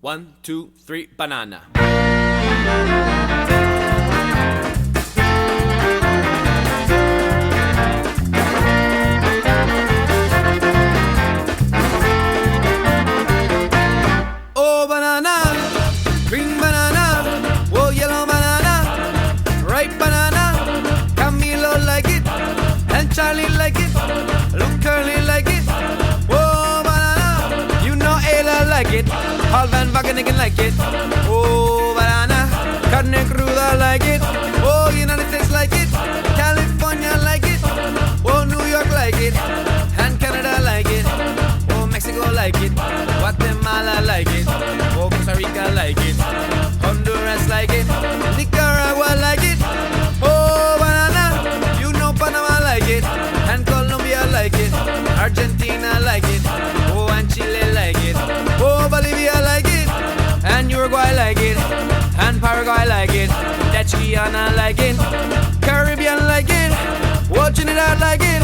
1, 2, 3, banana. Oh, banana, green banana, oh, yellow banana, ripe banana, Camilo like it, and Charlie like it, Luke Curly like it. Oh, banana, you know Ayla like it, Paul Van Wageningen like it. Oh, banana, carne cruda like it. Oh, United States like it, California like it. Oh, New York like it, and Canada like it. Oh, Mexico like it, Guatemala like it. Oh, Costa Rica like it, Honduras like it, Nicaragua like it. Oh, banana, you know Panama like it, and Colombia like it, Argentina like it. Oh, and Chile like it. Oh, Bolivia like it, and Uruguay like it, and Paraguay like it, Dutch Guyana like it, Caribbean like it, oh, Trinidad like it.